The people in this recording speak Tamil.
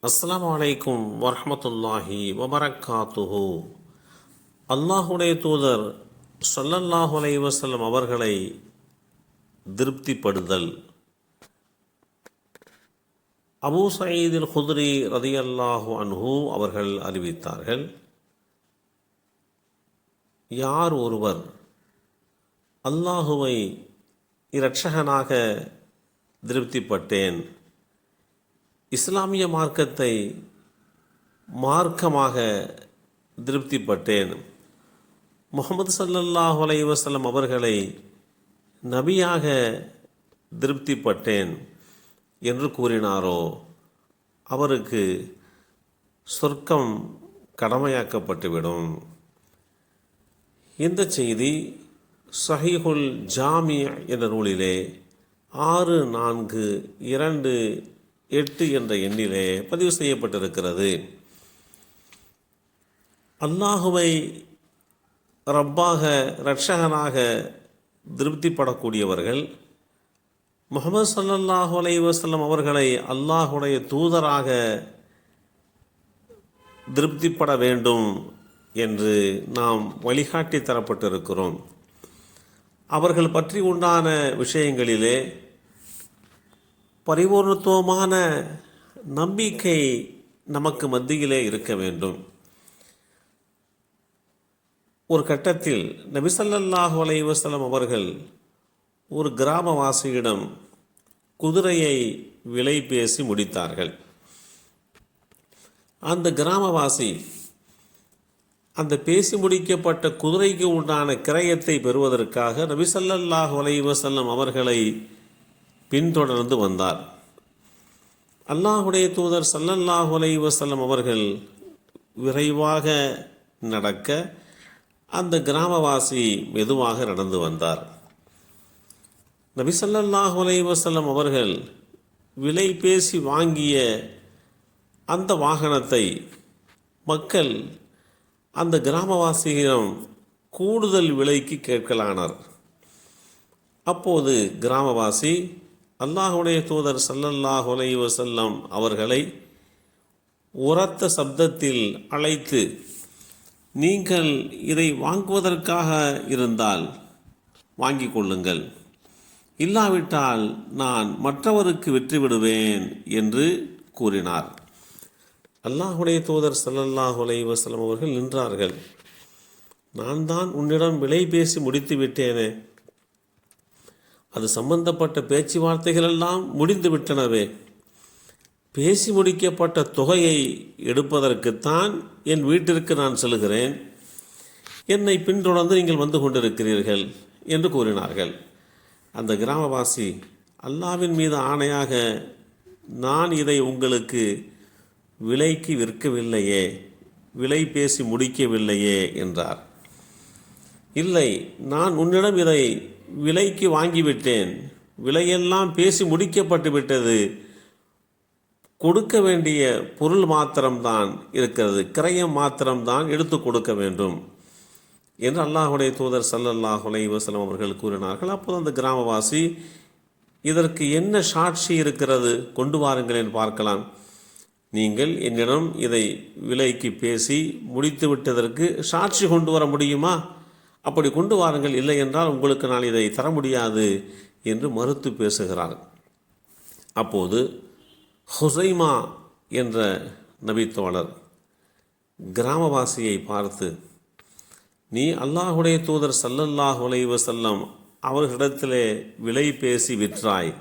அஸ்ஸலாமு அலைக்கும் வரஹ்மத்துல்லாஹி வபரக்காத்துஹு. அல்லாஹுடைய தூதர் ஸல்லல்லாஹு அலைஹி வஸல்லம் அவர்களை திருப்திப்படுதல். அபூ சயீதுல் குத்ரி ரதியல்லாஹு அன்ஹு அவர்கள் அறிவித்தார்கள், யார் ஒருவர் அல்லாஹுவை இரட்சகனாக திருப்திப்பட்டேன், இஸ்லாமிய மார்க்கத்தை மார்க்கமாக திருப்திப்பட்டேன், முஹம்மது ஸல்லல்லாஹு அலைஹி வஸல்லம் அவர்களை நபியாக திருப்திப்பட்டேன் என்று கூறினாரோ அவருக்கு சொர்க்கம் கடமையாக்கப்பட்டுவிடும். இந்த செய்தி ஸஹீஹுல் ஜாமி என்ற நூலிலே 6428 என்ற எண்ணிலே பதிவு செய்யப்பட்டிருக்கிறது. அல்லாஹுவை ரப்பாக இரட்சகனாக திருப்திப்படக்கூடியவர்கள் முஹம்மது ஸல்லல்லாஹு அலைஹி வஸல்லம் அவர்களை அல்லாஹுடைய தூதராக திருப்திப்பட வேண்டும் என்று நாம் வழிகாட்டி தரப்பட்டிருக்கிறோம். அவர்கள் பற்றி உண்டான விஷயங்களிலே பரிபூர்ணத்துவமான நம்பிக்கை நமக்கு மத்தியிலே இருக்க வேண்டும். ஒரு கட்டத்தில் நபி ஸல்லல்லாஹு அலைஹி வஸல்லம் அவர்கள் ஒரு கிராமவாசியிடம் குதிரையை விலை பேசி முடித்தார்கள். அந்த கிராமவாசி அந்த பேசி முடிக்கப்பட்ட குதிரைக்கு உண்டான கிரயத்தை பெறுவதற்காக நபி ஸல்லல்லாஹு அலைஹி வஸல்லம் அவர்களை பின்தொடர்ந்து வந்தார். அல்லாஹுடைய தூதர் ஸல்லல்லாஹு அலைஹி வஸல்லம் அவர்கள் விரைவாக நடக்க அந்த கிராமவாசி மெதுவாக நடந்து வந்தார். நபி ஸல்லல்லாஹு அலைஹி வஸல்லம் அவர்கள் விலை பேசி வாங்கிய அந்த வாகனத்தை மக்கள் அந்த கிராமவாசியிடம் கூடுதல் விலைக்கு கேட்கலானார். அப்போது கிராமவாசி அல்லாஹுடைய தூதர் ஸல்லல்லாஹு அலைஹி வஸல்லம் அவர்களை உரத்த சப்தத்தில் அழைத்து, நீங்கள் இதை வாங்குவதற்காக இருந்தால் வாங்கிக் கொள்ளுங்கள், இல்லாவிட்டால் நான் மற்றவருக்கு விற்றுவிடுவேன் என்று கூறினார். அல்லாஹுடைய தூதர் ஸல்லல்லாஹு அலைஹி வஸல்லம் அவர்கள் நின்றார்கள். நான் தான் உன்னிடம் விலை பேசி முடித்து விட்டேனே, அது சம்பந்தப்பட்ட பேச்சுவார்த்தைகள் எல்லாம் முடிந்து விட்டனவே, பேசி முடிக்கப்பட்ட தொகையை எடுப்பதற்குத்தான் என் வீட்டிற்கு நான் செல்கிறேன், என்னை பின்தொடர்ந்து நீங்கள் வந்து கொண்டிருக்கிறீர்கள் என்று கூறினார்கள். அந்த கிராமவாசி, அல்லாஹ்வின் மீது ஆணையாக நான் இதை உங்களுக்கு விலைக்கு விற்கவில்லையே, விலை பேசி முடிக்கவில்லையே என்றார். இல்லை, நான் உன்னிடம் இதை விலைக்கு வாங்கிவிட்டேன், விலையெல்லாம் பேசி முடிக்கப்பட்டு விட்டது, கொடுக்க வேண்டிய பொருள் மாத்திரம்தான் இருக்கிறது, கிரயம் மாத்திரம்தான் எடுத்து கொடுக்க வேண்டும் என்று அல்லாஹுடைய தூதர் ஸல்லல்லாஹு அலைஹி வஸல்லம் அவர்கள் கூறினார்கள். அப்போது அந்த கிராமவாசி, இதற்கு என்ன சாட்சி இருக்கிறது, கொண்டு வாருங்களேன் பார்க்கலாம், நீங்கள் என்னிடம் இதை விலைக்கு பேசி முடித்து விட்டதற்கு சாட்சி கொண்டு வர முடியுமா, அப்படி கொண்டு வாருங்கள், இல்லை என்றால் உங்களுக்கு நான் இதை தர முடியாது என்று மறுத்து பேசுகிறார். அப்போது ஹுசைமா என்ற நபித்தோழர் கிராமவாசியை பார்த்து, நீ அல்லாஹுடைய தூதர் ஸல்லல்லாஹு அலைஹி வஸல்லம் அவர்களிடத்திலே விலை பேசி விற்றாய்,